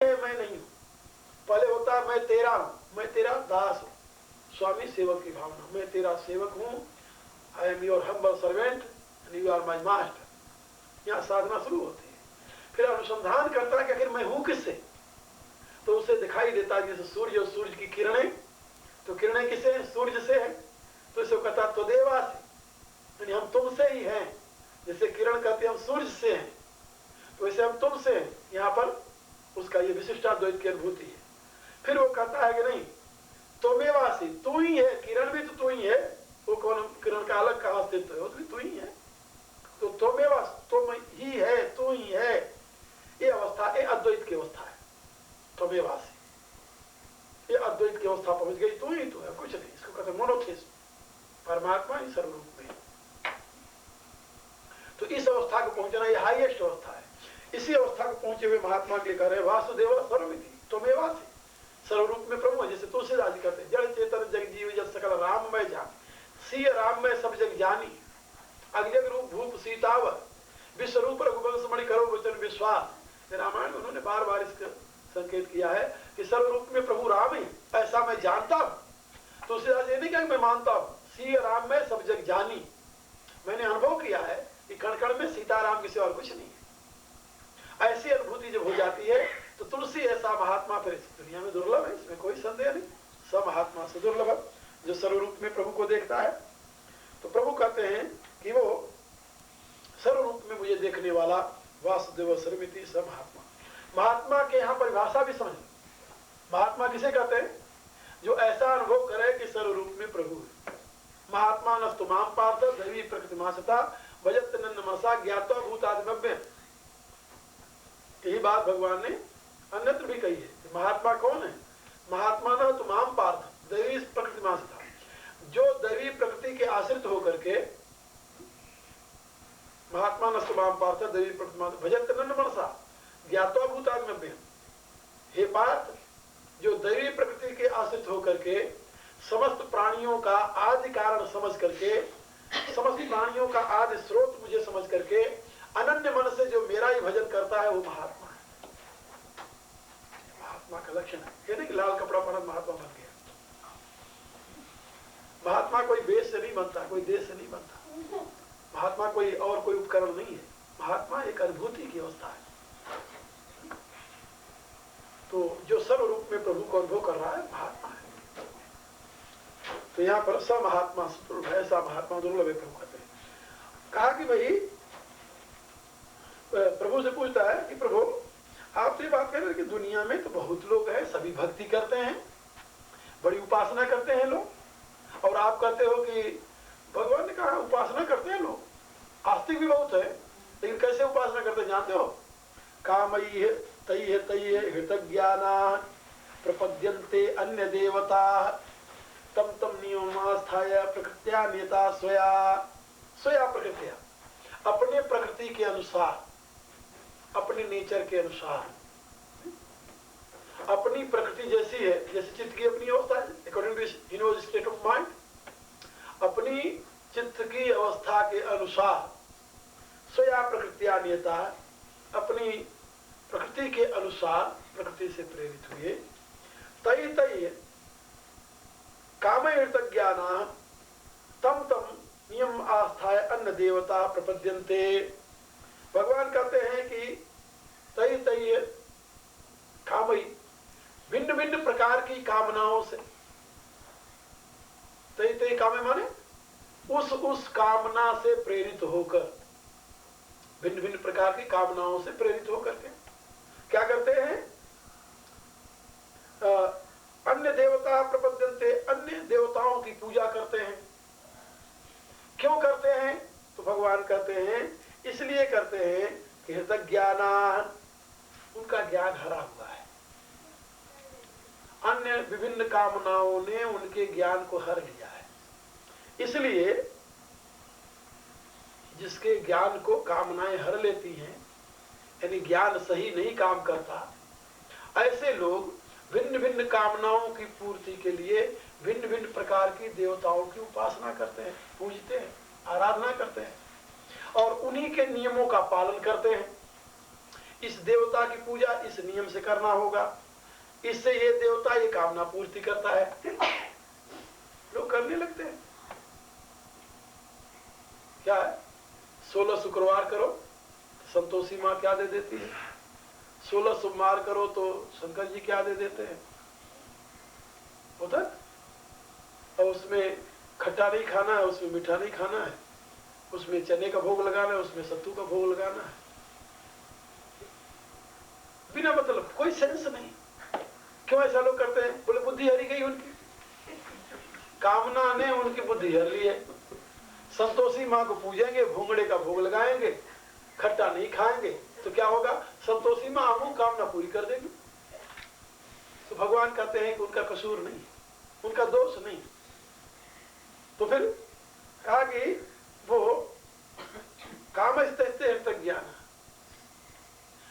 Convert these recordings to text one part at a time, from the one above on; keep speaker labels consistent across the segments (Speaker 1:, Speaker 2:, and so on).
Speaker 1: मैं नहीं हूं। पहले होता है मैं तेरा हूं, मैं तेरा दास हूं, स्वामी सेवक की भावना, मैं तेरा सेवक हूं, I am your humble servant and you are my master. यहां साधना शुरू होती है। फिर अनुसंधान करता है कि आखिर मैं हूं किससे, तो उसे दिखाई देता है जैसे सूर्य और सूर्य की किरणें, तो किरणें किससे हैं? सूर्य से है। तो इसे कहता तो देवा से, यानी हम तुमसे ही हैं। जैसे किरण कहते हैं हम सूर्य से हैं, तो वैसे हम तुमसे हैं। यहाँ पर उसका ये विशिष्टाद्वैत की अनुभूति है। फिर वो कहता है कि नहीं, त्वमेवासी, तू ही है, किरण भी तो तू ही है। वो कौन, किरण का अलग कहां अस्तित्व है, वो भी तू ही है। तो त्वमेवास, तुम ही है, तू ही है, ये अवस्था ये अद्वैत की अवस्था है। त्वमेवासी, ये अद्वैत की अवस्था पहुंच गई, तू ही तू है, कुछ नहीं। इसको कहते मोनोथिस्ट, परमात्मा ही सर्वरूप में। तो इस अवस्था को पहुंचना ये हाईएस्ट अवस्था है। इसी अवस्था को पहुंचे हुए महात्मा के लिए कह रहे वासुदेव सर्वविधि त्वमेवासी, सर्वरूप में प्रभु है। जैसे तुलसीदास जी कहते हैं जड़ चेतन जग जीव जग सकल राम में जान, सी राम में सब जग जानी, अगजग रूप भूप सीतावर, विश्व रूप रघुवंश मणि करो वचन विश्वास। रामायण में उन्होंने बार बार इसका संकेत किया है कि सर्वरूप में प्रभु राम ही, ऐसा मैं जानता हूं। तुलसीदास ये नहीं कहा मैं मानता हूं, सी राम में सब जग जानी, मैंने अनुभव किया है कि कण कण में सीताराम के सिवा और कुछ नहीं है। ऐसी अनुभूति जब हो जाती है तो तुलसी ऐसा महात्मा फिर इस दुनिया में दुर्लभ है, इसमें कोई संदेह नहीं। सब महात्मा से दुर्लभ जो सर्वरूप में प्रभु को देखता है। तो प्रभु कहते हैं कि वो सर्वरूप में मुझे देखने वाला वासुदेव सर्वमिति सब महात्मा। महात्मा के यहाँ परिभाषा भी समझ, महात्मा किसे कहते हैं? जो ऐसा अनुभव करे कि सर्वरूप में प्रभु है। महात्मा नस्तु माम पार्थ दैवी प्रकृतिमासता भजत नन्नमसा ज्ञात्वा भूतादिभव्य। यही बात भगवान ने अन्यत्र भी कही है। महात्मा कौन है? महात्मा न तो माम पार्थ दैवी प्रकृतिमासता, जो दैवी प्रकृति के आश्रित होकर के, महात्मा नस्तु माम पार्थ दैवी प्रकृतिमासता भजत नन्नमसा ज्ञात्वा भूतादिभव्य। हे पार्थ, जो दैवी प्रकृति के आश्रित होकर के समस्त प्राणियों का आदि कारण समझ करके, समस्त प्राणियों का आदि स्रोत मुझे समझ करके अनन्य मन से जो मेरा ही भजन करता है वो महात्मा है। महात्मा का लक्षण है। ये नहीं कि लाल कपड़ा पहन महात्मा बन गया। महात्मा कोई वेश से नहीं बनता, कोई देश से नहीं बनता। महात्मा कोई और कोई उपकरण नहीं है। महात्मा एक अनुभूति की अवस्था है। तो जो सर्वरूप में प्रभु को अनुभव कर रहा है महात्मा है। तो यहाँ पर सब महात्मा दुर्लभ, ऐसा महात्मा दुर्लभ है प्रभु कहते हैं। कहा कि भाई प्रभु से पूछता है कि प्रभु आप ये बात कह रहे हैं कि दुनिया में तो बहुत लोग हैं, सभी भक्ति करते हैं, बड़ी उपासना करते हैं लोग, और आप कहते हो कि भगवान ने कहा उपासना करते हैं लोग, आस्तिक भी बहुत है, लेकिन कैसे उपासना करते हैं जानते हो? कामयी है तई हृतज्ञाना प्रपद्यन्ते अन्य देवता तम तम नियमास्थाय प्रकृत्या नेता स्वया प्रकृत्या, अपने प्रकृति के अनुसार, अपने नेचर के अनुसार, अपनी प्रकृति जैसी है, जैसे चित्त की अपनी अवस्था है, अकॉर्डिंग टू हिनोज स्टेट ऑफ माइंड, अपनी चित्त की अवस्था के अनुसार स्वया प्रकृत्या नेता, अपनी प्रकृति के अनुसार प्रकृति से प्रेरित हुए, तई कामयृतज्ञाना तम तम नियम आस्थाय अन्य देवता प्रपद्यन्ते। भगवान कहते हैं कि तई कामयी, भिन्न भिन्न प्रकार की कामनाओं से, तई कामे माने उस कामना से प्रेरित होकर, भिन्न भिन्न प्रकार की कामनाओं से प्रेरित होकर के क्या करते हैं? अन्य देवता प्रपद्यन्ते, अन्य देवताओं की पूजा करते हैं। क्यों करते हैं? तो भगवान कहते हैं इसलिए करते हैं कि हृतज्ञानान्, उनका ज्ञान हरा हुआ है। अन्य विभिन्न कामनाओं ने उनके ज्ञान को हर लिया है। इसलिए जिसके ज्ञान को कामनाएं हर लेती हैं, यानी ज्ञान सही नहीं काम करता, ऐसे लोग भिन्न भिन्न कामनाओं की पूर्ति के लिए भिन्न भिन्न प्रकार की देवताओं की उपासना करते हैं, पूजते हैं, आराधना करते हैं और उन्हीं के नियमों का पालन करते हैं। इस देवता की पूजा इस नियम से करना होगा, इससे ये देवता ये कामना पूर्ति करता है। लोग करने लगते हैं। क्या है, 16 शुक्रवार करो संतोषी माँ क्या दे देती है, 16 सोमवार करो तो शंकर जी क्या दे देते हैं, होता है। और उसमें खट्टा नहीं खाना है, उसमें मीठा नहीं खाना है, उसमें चने का भोग लगाना है, उसमें सत्तू का भोग लगाना है, बिना मतलब, कोई सेंस नहीं। क्यों ऐसा लोग करते हैं? बोले बुद्धि हरी गई उनकी, कामना ने उनकी बुद्धि हर ली है। संतोषी माँ को पूजेंगे, भोंगड़े का भोग लगाएंगे, खट्टा नहीं खाएंगे, तो क्या होगा? संतोषी माँ वो कामना पूरी कर देगी। तो भगवान कहते हैं कि उनका कसूर नहीं, उनका दोष नहीं। तो फिर कहा कि वो कामस्ते ज्ञान,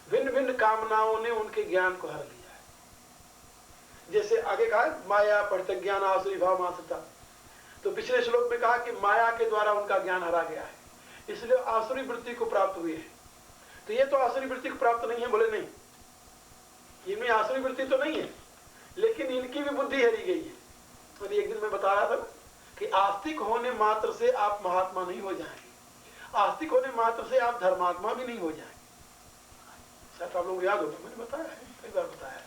Speaker 1: भिन्न भिन्न कामनाओं ने उनके ज्ञान को हर लिया है। जैसे आगे कहा माया पढ़ते ज्ञान आसुरी भाव मासता, तो पिछले श्लोक में कहा कि माया के द्वारा उनका ज्ञान हरा गया है, इसलिए आसुरी वृत्ति को प्राप्त हुए हैं। तो ये तो आसुरी वृत्ति को प्राप्त नहीं है, बोले नहीं, इनमें आसुरी वृत्ति तो नहीं है, लेकिन इनकी भी बुद्धि हरी गई है। तो एक दिन मैं बता रहा था कि आस्तिक होने मात्र से आप महात्मा नहीं हो जाएंगे, आस्तिक होने मात्र से आप धर्मात्मा भी नहीं हो जाएंगे। शायद आप लोग याद होगा, मैंने बताया है, कई बार बताया है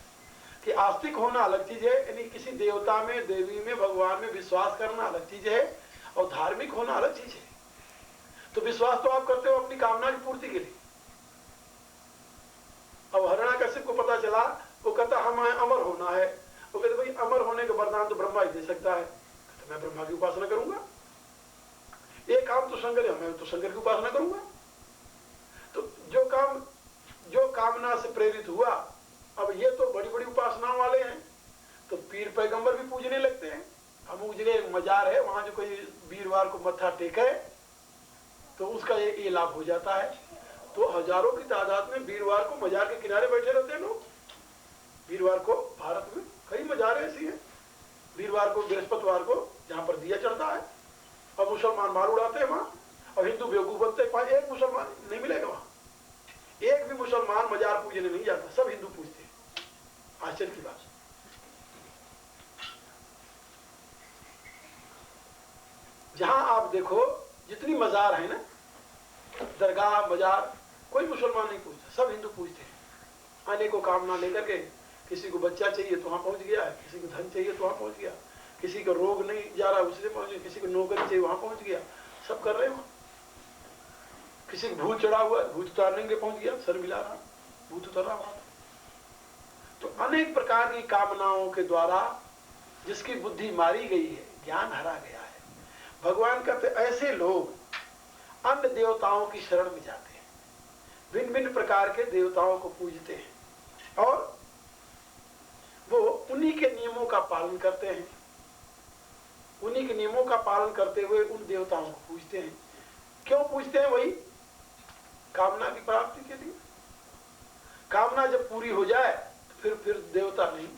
Speaker 1: कि आस्तिक होना अलग चीज है, यानी किसी देवता में, देवी में, भगवान में विश्वास करना अलग चीज है, और धार्मिक होना अलग चीज है। तो विश्वास तो आप करते हो अपनी कामना की पूर्ति के लिए। अब हिरण्याकश्यप को पता चला, वो कहता हमें अमर होना है, वो कहते भाई अमर होने का वरदान तो ब्रह्मा ही दे सकता है, तो मैं ब्रह्मा की उपासना करूंगा। ये काम तो शंकर है, मैं तो शंकर की उपासना करूंगा। तो जो कामना से प्रेरित हुआ, अब ये तो बड़ी बड़ी उपासनाओं वाले हैं, तो पीर पैगंबर भी पूजने लगते हैं। अमुक जगह मजार है, वहां जो कोई वीरवार को मत्था टेके तो उसका ये लाभ हो जाता है। तो हजारों की तादाद में वीरवार को मजार के किनारे बैठे रहते हैं लोग। वीरवार को भारत में कई मजारें ऐसी हैं, वीरवार को, बृहस्पतिवार को, जहां पर दिया चढ़ता है, और मुसलमान मार उड़ाते हैं वहां, और हिंदू बेवकूफ बनते हैं। एक मुसलमान नहीं मिलेगा वहां, एक भी मुसलमान मजार पूजने नहीं जाता, सब हिंदू पूजते हैं। आश्चर्य की बात। जहां आप देखो जितनी मजार है ना, दरगाह मजार, कोई मुसलमान नहीं पूजता, सब हिंदू पूजते हैं। आने को कामना लेकर के, किसी को बच्चा चाहिए तो वहां पहुंच गया, किसी को धन चाहिए तो वहां पहुंच गया, किसी का रोग नहीं जा रहा उसने पहुंच गया, किसी को नौकरी चाहिए वहां पहुंच गया, सब कर रहे हैं। किसी को भूत चढ़ा हुआ है, भूत उतारने के पहुंच गया, सर मिला रहा, भूत उतर रहा वहां। तो अनेक प्रकार की कामनाओं के द्वारा जिसकी बुद्धि मारी गई है, ज्ञान हरा गया है। भगवान कहते ऐसे लोग अन्य देवताओं की शरण में जाते हैं, भिन्न भिन्न प्रकार के देवताओं को पूजते हैं, और वो उन्हीं के नियमों का पालन करते हैं, उन्हीं के नियमों का पालन करते हुए उन देवताओं को पूजते हैं। क्यों पूजते हैं? वही कामना की प्राप्ति के लिए। कामना जब पूरी हो जाए तो फिर देवता नहीं,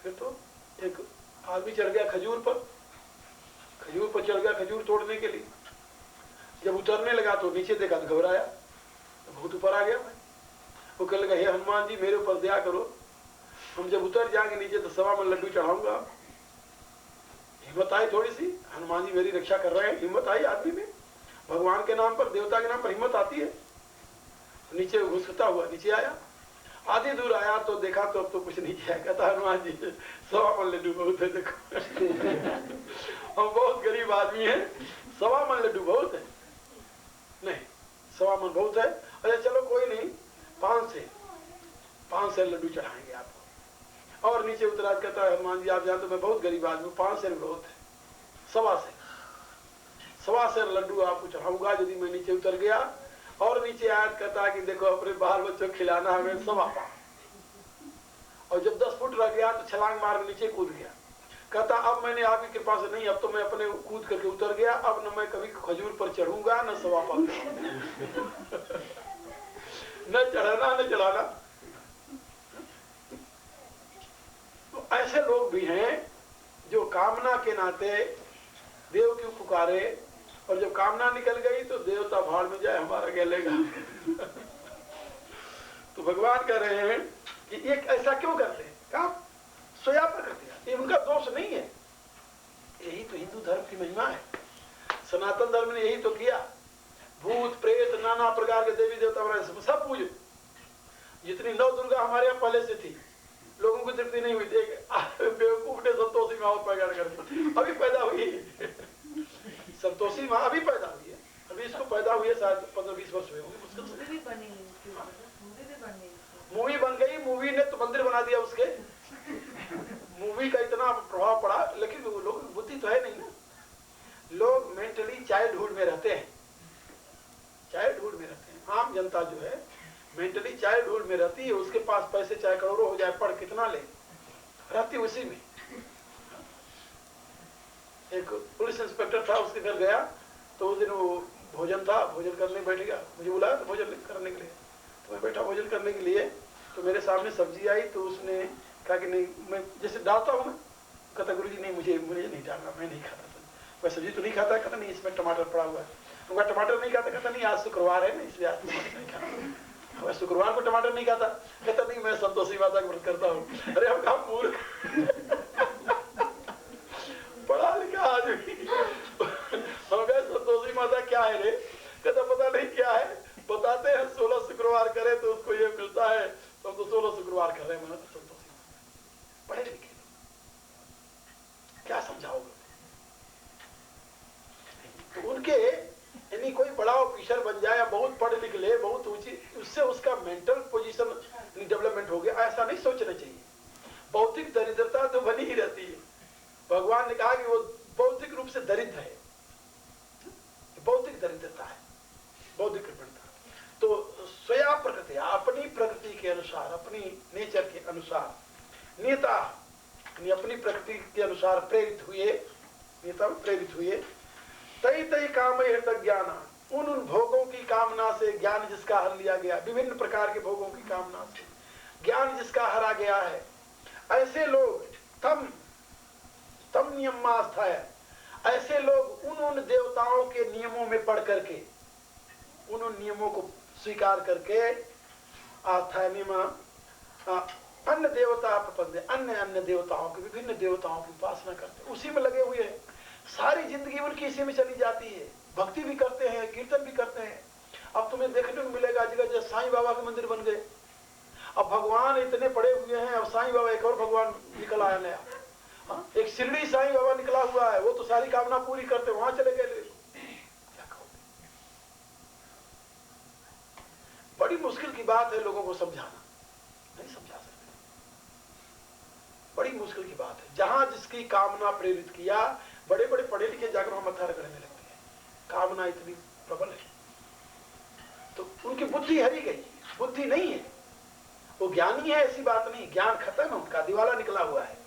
Speaker 1: फिर तो एक आदमी चढ़ गया खजूर पर चढ़ गया खजूर तोड़ने के लिए, जब उतरने लगा तो नीचे देखा तो घबराया, तो भूत ऊपर आ गया। वो कहने लगा हे हनुमान जी मेरे ऊपर दया करो, हम जब उतर जाएंगे नीचे तो 1.25 मन लड्डू चढ़ाऊंगा। हिम्मत आई थोड़ी सी, हनुमान जी मेरी रक्षा कर रहे हैं, हिम्मत आई आदमी में। भगवान के नाम पर, देवता के नाम पर हिम्मत आती है। नीचे घुसता हुआ नीचे आया, आधी दूर आया तो देखा तो अब तो कुछ नहीं किया। कहता हनुमान जी 1.25 मन लड्डू बहुत है, देखो हम बहुत गरीब आदमी हैं, 1.25 मन लड्डू बहुत है। नहीं 1.25 मन बहुत है, अच्छा चलो कोई नहीं, 5 सेर लड्डू चढ़ाएंगे आपको। और नीचे उतरा, कहता है हनुमान जी आप जानते मैं बहुत गरीब आदमी, 5 सेर बहुत है, 1.25 सेर लड्डू आपको चढ़ाऊंगा यदि मैं नीचे उतर गया। और नीचे आया, कहता है कि देखो अपने बाल बच्चों को खिलाना हमें 1.25। और जब 10 फुट रह गया तो छलांग मार के नीचे कूद गया। कहता अब मैंने आपकी कृपा से नहीं, अब तो मैं अपने कूद करके उतर गया, अब न मैं कभी खजूर पर चढ़ूंगा न 1.25 न चढ़ाना न चढ़ाना। तो ऐसे लोग भी हैं जो कामना के नाते देव क्यों पुकारे, और जब कामना निकल गई तो देवता भाड़ में जाए, हमारा क्या लेगा। तो भगवान कह रहे हैं कि ये ऐसा क्यों करते हैं? कहा स्वया प्रकृति, ये उनका दोष नहीं है। यही तो हिंदू धर्म की महिमा है। सनातन धर्म ने यही तो किया। भूत प्रेत नाना प्रकार के देवी देवता बनाए, सब पूजे। जितनी नौ दुर्गा हमारे यहाँ पहले से थी, लोगों को तृप्ति नहीं हुई। बेवकूफ ने संतोषी माँ प्रकट कर दी, अभी पैदा हुई है। संतोषी माँ अभी पैदा हुई है, अभी इसको पैदा हुई है शायद 15-20 वर्ष हुए होंगे मुश्किल से। मूवी बन गई, मूवी ने तो मंदिर बना दिया उसके। मूवी का इतना प्रभाव पड़ा, लेकिन लोगों की बुद्धि तो है नहीं ना। लोग मेंटली चाइल्डहुड में रहते हैं, चाइल्डहुड में रहते हैं। आम जनता जो है मेंटली चाइल्डहुड में रहती है। उसके पास पैसे चाहे करोड़ों हो जाए, पढ़ कितना ले, रहती उसी में। एक पुलिस इंस्पेक्टर था, उसके घर गया तो उस दिन वो भोजन था, भोजन करने बैठ गया। मुझे बुलाया तो भोजन करने के लिए, तो मैं बैठा भोजन करने के लिए। तो मेरे सामने सब्जी आई, तो उसने कहा कि नहीं, मैं जैसे डालता हूँ मैं, कहता गुरुजी नहीं, मुझे नहीं डालना, मैं नहीं खाता। मैं सब्जी तो नहीं खाता। कहता नहीं, इसमें टमाटर पड़ा हुआ है। उनका टमाटर नहीं खाता। कहता नहीं, आज शुक्रवार है ना, इसलिए आज टमाटर नहीं खाता। मैं शुक्रवार को टमाटर नहीं खाता। कहता नहीं, मैं संतोषी माता का व्रत करता हूँ। अरे हम कहा मूर्ख, पढ़ा लिखा आदमी। हम कहे संतोषी माता क्या है रे? कहता पता नहीं क्या है, बताते हैं 16 शुक्रवार करे तो उसको ये मिलता है, तो हम तो 16 शुक्रवार कर रहे हैं। मैंने तो संतोषी माता, पढ़े लिखे क्या समझाओगे? तो उनके यानी कोई बड़ा ऑफिसर बन जाए या बहुत पढ़ लिख ले, बहुत ऊंची, उससे उसका मेंटल पोजीशन डेवलपमेंट हो गया, ऐसा नहीं सोचना चाहिए। बौद्धिक दरिद्रता तो बनी ही रहती है। भगवान ने कहा कि वो बौद्धिक रूप से दरिद्र है, बौद्धिक दरिद्रता है, बौद्धिक कृपणता। तो स्वया प्रकृति, अपनी प्रकृति के अनुसार, अपनी नेचर के अनुसार, नेता अपनी प्रकृति के अनुसार प्रेरित हुए, नेता प्रेरित हुए। तई तई काम ज्ञान, उन भोगों की कामना से ज्ञान जिसका हर लिया गया, विभिन्न प्रकार के भोगों की कामना से ज्ञान जिसका हरा गया है, ऐसे लोग तम नियम आस्था है। ऐसे लोग उन देवताओं के नियमों में पढ़ करके, उन नियमों को स्वीकार करके, आस्था नियम अन्य देवता प्रपंच, अन्य देवताओं के, विभिन्न देवताओं की उपासना करते, उसी में लगे हुए हैं। सारी जिंदगी उनकी इसी में चली जाती है। भक्ति भी करते हैं, कीर्तन भी करते हैं। अब तुम्हें देखने को मिलेगा जगह जगह साईं बाबा के मंदिर बन गए। अब भगवान इतने बड़े हुए हैं, अब साईं बाबा, एक और भगवान निकल आया नया। हाँ, एक शिरडी साईं बाबा निकला हुआ है, वो तो सारी कामना पूरी करते, वहां चले गए। क्या कहोगे? बड़ी मुश्किल की बात है लोगों को समझाना, नहीं समझा सकते। बड़ी मुश्किल की बात है। जहां जिसकी कामना प्रेरित किया, बड़े बड़े पढ़े लिखे जाकर वहां मत्था रगड़ने लगते हैं, कामना इतनी प्रबल है, तो उनकी बुद्धि हरी गई, बुद्धि नहीं है। वो ज्ञानी है ऐसी बात नहीं, ज्ञान खत्म है, उनका दिवाला निकला हुआ है।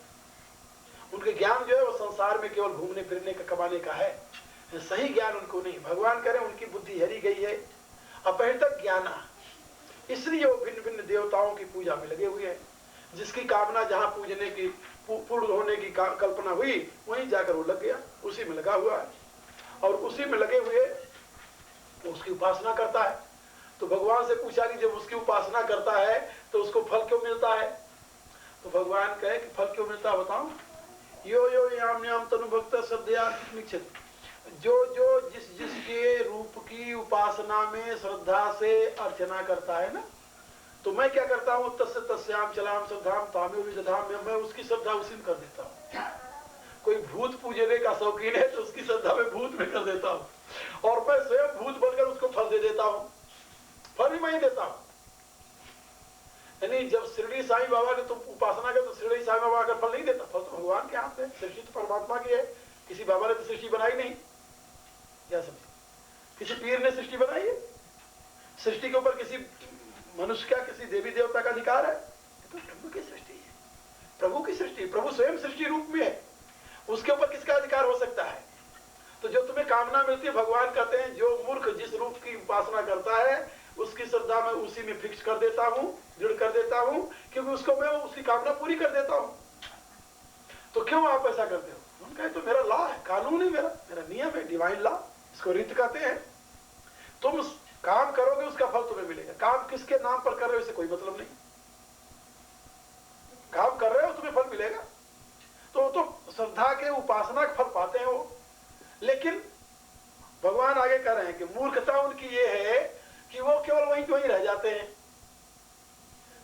Speaker 1: उनके ज्ञान जो है वो संसार में केवल घूमने फिरने का, कमाने का है, सही ज्ञान उनको नहीं। भगवान कह रहे हैं उनकी बुद्धि हरी गई है, अपहृतक ज्ञाना, इसलिए वो भिन्न भिन्न देवताओं की पूजा में लगे हुए हैं। जिसकी कामना जहां पूजने की, पूर्ण होने की कल्पना हुई, वहीं जाकर वो लग गया, उसी में लगा हुआ है, और उसी में लगे हुए उसकी उपासना करता है। तो भगवान से पूछा कि जब उसकी उपासना करता है तो उसको फल क्यों मिलता है? तो भगवान कहे कि फल क्यों मिलता है बताऊं? यो यो याम याम तनु भक्त श्रद्धया निक्षित, जो जिसके रूप की उपासना में श्रद्धा से अर्चना करता है ना, तो मैं क्या करता हूँ, तस्य तस्याम चलाम श्रद्धाम तामे विदधाम, मैं उसकी श्रद्धा उसी में कर देता हूँ। कोई भूत पूजने का शौकीन है तो उसकी श्रद्धा में भूत में कर देता हूँ, और मैं स्वयं भूत बनकर उसको फल दे देता हूँ, फल भी मैं ही देता हूँ। यानी जब शिरडी साईं बाबा ने तुम उपासना कर, तो शिरडी साईं बाबा का फल नहीं देता, फल तो भगवान के हाथ में, सृष्टि तो परमात्मा की है, किसी बाबा ने तो सृष्टि बनाई नहीं। क्या समझे? किसी पीर ने सृष्टि बनाई है? सृष्टि के ऊपर किसी मनुष्य का, किसी देवी देवता का अधिकार है? तो प्रभु की सृष्टि है, प्रभु की सृष्टि, प्रभु स्वयं सृष्टि रूप में है, उसके ऊपर किसका अधिकार हो सकता है? तो जो तुम्हें कामना मिलती है, भगवान कहते हैं जो मूर्ख जिस रूप की उपासना करता है उसकी श्रद्धा मैं उसी में फिक्स कर देता हूँ, दृढ़ कर देता हूँ, क्योंकि उसको मैं उसकी कामना पूरी कर देता हूँ। तो क्यों आप ऐसा करते हो? उनका तो मेरा लॉ है, कानून है, मेरा नियम है, डिवाइन लॉ, इसको रीत कहते हैं। तुम काम करोगे उसका फल तुम्हें मिलेगा। काम किसके नाम पर कर रहे हो इससे कोई मतलब नहीं, काम कर रहे हो तुम्हें फल मिलेगा। तो श्रद्धा के उपासना का फल पाते हैं वो। लेकिन भगवान आगे कह रहे हैं कि मूर्खता उनकी ये है कि वो केवल वहीं रह जाते हैं।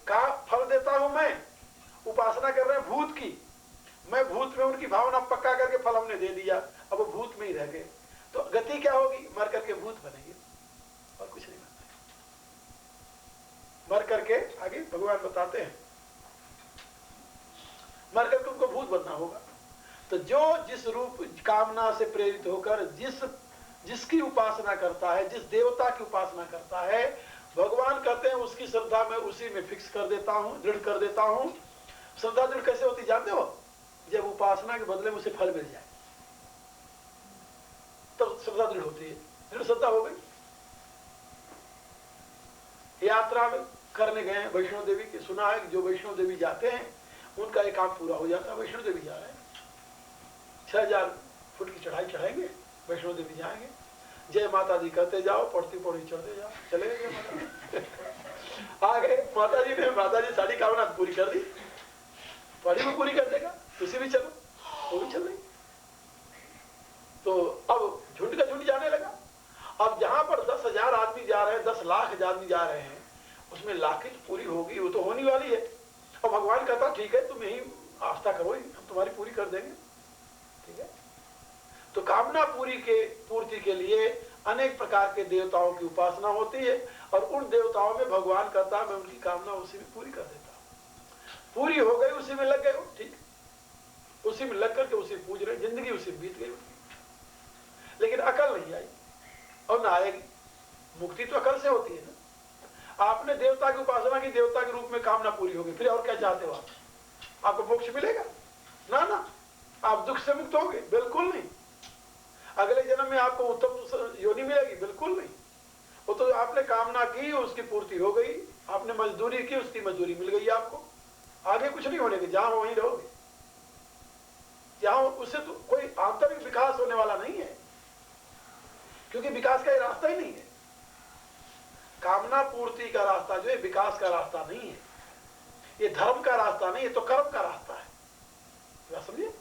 Speaker 1: का फल देता हूं मैं, उपासना कर रहे हैं भूत की, मैं भूत में उनकी भावना पक्का करके फल हमने दे दिया, अब वो भूत में ही रह गए, तो गति क्या होगी? मर करके भूत बनेंगे और कुछ नहीं बनते। मर करके आगे भगवान बताते हैं मर करके उनको भूत बनना होगा। तो जो जिस रूप कामना से प्रेरित होकर जिसकी उपासना करता है, जिस देवता की उपासना करता है, भगवान कहते हैं उसकी श्रद्धा मैं उसी में फिक्स कर देता हूं, दृढ़ कर देता हूं। श्रद्धा दृढ़ कैसे होती जानते हो? जब उपासना के बदले में उसे फल मिल जाए तो श्रद्धा दृढ़ होती है। दृढ़ श्रद्धा हो गई। यात्रा में करने गए वैष्णो देवी की, सुना है कि जो वैष्णो देवी जाते हैं उनका एक काम पूरा हो जाता है। वैष्णो देवी जा रहे हैं, 6000 फुट की चढ़ाई चढ़ाएंगे, वैष्णो देवी जाएंगे, जय माता दी कहते जाओ, पढ़ती पौड़ी चढ़ते जाओ, चले गए माता आ गए। माता जी सारी कामना पूरी कर दी, पढ़ी में पूरी कर देगा, तुसी भी चलो, वो भी चल रही। तो अब झुंड का झुंड जाने लगा। अब जहां पर 10,000 आदमी जा रहे हैं, 10 लाख आदमी जा रहे हैं, उसमें लाख तो पूरी होगी, वो तो होने वाली है। और भगवान कहता ठीक है तुम यही आस्था करो, हम तुम्हारी पूरी कर देंगे, ठीक है। तो कामना पूर्ति के लिए अनेक प्रकार के देवताओं की उपासना होती है, और उन देवताओं में भगवान कहता है मैं उनकी कामना उसी में पूरी कर देता हूं। पूरी हो गई, उसी में लग गए, ठीक, उसी में लग करके उसी पूज रहे, जिंदगी उसी में बीत गई। लेकिन अकल नहीं आई और ना आएगी। मुक्ति तो अकल से होती है ना। आपने देवता की उपासना की, देवता के रूप में कामना पूरी होगी, फिर और क्या चाहते हो आप? आपको मोक्ष मिलेगा? ना, आप दुख से मुक्त होगे? बिल्कुल नहीं। अगले जन्म में आपको उत्तम योनि मिलेगी? बिल्कुल नहीं। वो तो आपने कामना की, उसकी पूर्ति हो गई, आपने मजदूरी की, उसकी मजदूरी मिल गई आपको, आगे कुछ नहीं होने के, जहां वहीं रहोगे। जहां उससे तो कोई आंतरिक विकास होने वाला नहीं है, क्योंकि विकास का ये रास्ता ही नहीं है। कामना पूर्ति का रास्ता जो है विकास का रास्ता नहीं है, ये धर्म का रास्ता नहीं, ये तो कर्म का रास्ता है। क्या समझिए?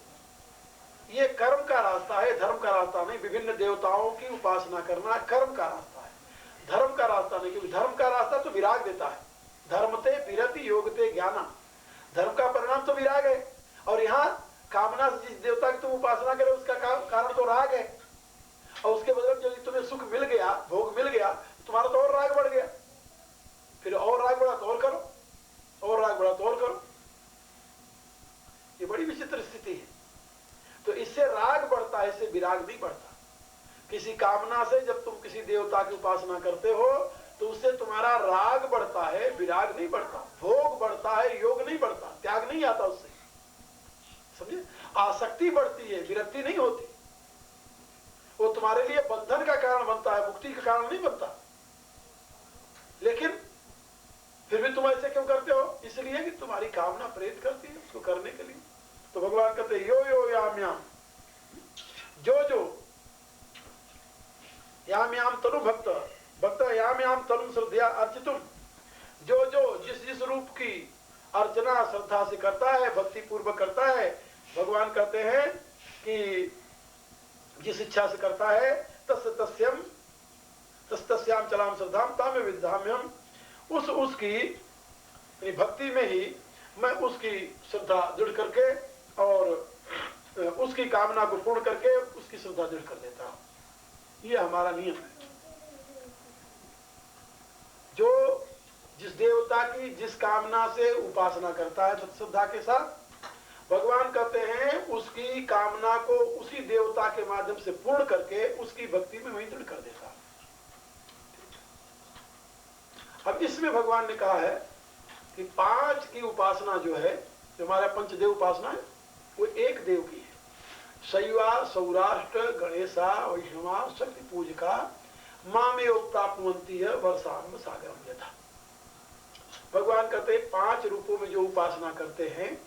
Speaker 1: ये कर्म का रास्ता है, धर्म का रास्ता नहीं। विभिन्न देवताओं की उपासना करना कर्म का रास्ता है, धर्म का रास्ता नहीं। क्योंकि धर्म का रास्ता तो विराग देता है। धर्मते विरति योगते ज्ञानम, धर्म का परिणाम तो विराग है। और यहाँ कामना से जिस देवता की तुम उपासना करे उसका कारण तो राग है, और उसके बदले जो तुम्हें सुख मिल गया, भोग मिल गया, तुम्हारा तो और राग बढ़ गया। फिर और राग बढ़ा तो और करो, और राग बढ़ा तो और करो। ये बड़ी विचित्र स्थिति है। तो इससे राग बढ़ता है, इससे विराग नहीं बढ़ता। किसी कामना से जब तुम किसी देवता की उपासना करते हो तो उससे तुम्हारा राग बढ़ता है, विराग नहीं बढ़ता। भोग बढ़ता है, योग नहीं बढ़ता, त्याग नहीं आता उससे, समझे? आसक्ति बढ़ती है, विरक्ति नहीं होती। वो तुम्हारे लिए बंधन का कारण बनता है, मुक्ति का कारण नहीं बनता। लेकिन फिर भी तुम ऐसे क्यों करते हो? इसलिए कि तुम्हारी कामना प्रेरित करती है उसको करने के लिए। तो भगवान कहते हैं यो याम याम, जो याम याम तनु भक्त याम याम तनु श्रद्धा अर्चितुम, जो जिस रूप की अर्चना श्रद्धा से करता है, भक्ति पूर्वक करता है, भगवान कहते हैं कि जिस इच्छा से करता है, तस्याम चलाम श्रद्धाम तामे विद्धाम्यम, उसकी भक्ति में ही मैं उसकी श्रद्धा दृढ़ करके और उसकी कामना को पूर्ण करके उसकी श्रद्धा दृढ़ कर देता हूं। ये हमारा नियम है। जो जिस देवता की जिस कामना से उपासना करता है श्रद्धा के साथ, भगवान कहते हैं उसकी कामना को उसी देवता के माध्यम से पूर्ण करके उसकी भक्ति में वही दृढ़ कर देता है। अब इसमें भगवान ने कहा है कि 5 की उपासना जो है, जो हमारा पंचदेव उपासना है, वो एक देव की है। शैवा सौराष्ट्र गणेशा वैष्णवा शक्ति पूजका मामेव प्राप्नुवन्ति है वर्षाम सागरम यथा। भगवान कहते हैं 5 रूपों में जो उपासना करते हैं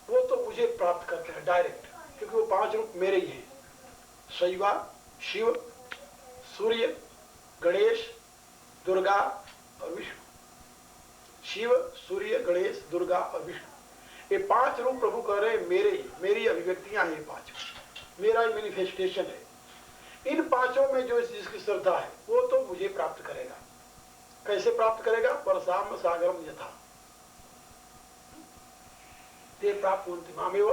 Speaker 1: वो तो मुझे प्राप्त करते हैं डायरेक्ट, क्योंकि वो 5 रूप मेरे ही हैं। शैवा शिव, सूर्य, गणेश, दुर्गा और विष्णु। शिव, सूर्य, गणेश, दुर्गा और विष्णु, ये 5 रूप प्रभु कह रहे मेरी अभिव्यक्तियां हैं, 5 मेरा मैनिफेस्टेशन है। इन 5 में जो जिसकी श्रद्धा है वो तो मुझे प्राप्त करेगा। कैसे प्राप्त करेगा? परसाम सागरम यथा ते प्राप्त होती मामेव,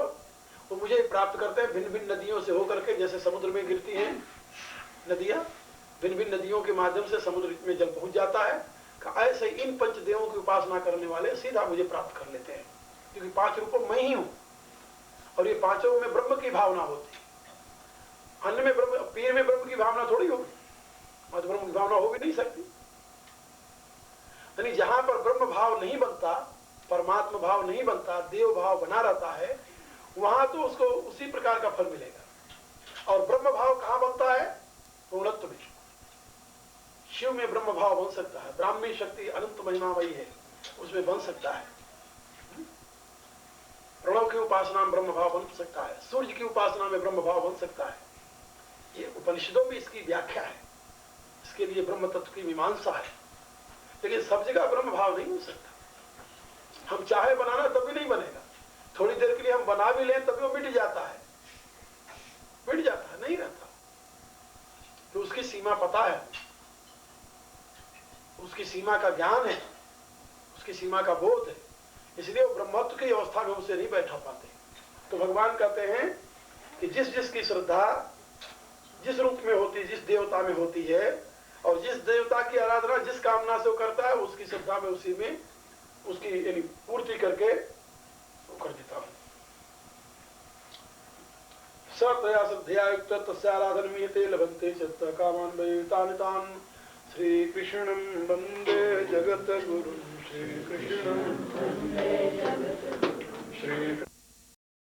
Speaker 1: वो मुझे प्राप्त करते हैं भिन्न भिन्न नदियों से होकर के, जैसे समुद्र में गिरती हैं नदियां, भिन्न भिन्न नदियों के माध्यम से समुद्र में जल पहुंच जाता है। ऐसे इन पंचदेवों की उपासना करने वाले सीधा मुझे प्राप्त कर लेते हैं, क्योंकि 5 रूपों मैं ही हूं और ये 5 में ब्रह्म की भावना होती है। अन्य में ब्रह्म, पीर में ब्रह्म की भावना थोड़ी होगी, मत ब्रह्म की भावना हो भी नहीं सकती। यानी जहां पर ब्रह्म भाव नहीं बनता, परमात्मा भाव नहीं बनता, देव भाव बना रहता है, वहां तो उसको उसी प्रकार का फल मिलेगा। और ब्रह्म भाव कहां बनता है? पूर्णत्व में। शिव में ब्रह्म भाव बन सकता है, ब्राह्मी शक्ति अनंत महिमा वही है, उसमें बन सकता है। प्रणव की उपासना में ब्रह्म भाव बन सकता है, सूर्य की उपासना में ब्रह्म भाव बन सकता है। ये उपनिषदों में इसकी व्याख्या है, इसके लिए ब्रह्म तत्व की मीमांसा है। लेकिन सब जगह ब्रह्म भाव नहीं हो सकता। हम चाहे बनाना तब भी नहीं बनेगा, थोड़ी देर के लिए हम बना भी लें तभी वो मिट जाता है, नहीं रहता। तो उसकी सीमा पता है, उसकी सीमा का ज्ञान है, उसकी सीमा का बोध है, इसलिए वो ब्रह्मत्व की अवस्था में उसे नहीं बैठा पाते। तो भगवान कहते हैं कि जिस जिसकी श्रद्धा जिस रूप में होती है, जिस देवता में होती है, और जिस देवता की आराधना जिस कामना से वो करता है, उसकी श्रद्धा में उसी में उसकी यानी पूर्ति करके वो कर देता हूं। सतया श्रद्धया युक्त तस्य आराधनमीयते लभन्ते चित्त कामान् वैतानि तान् श्री कृष्णं वन्दे जगद्गुरुं श्री कृष्णं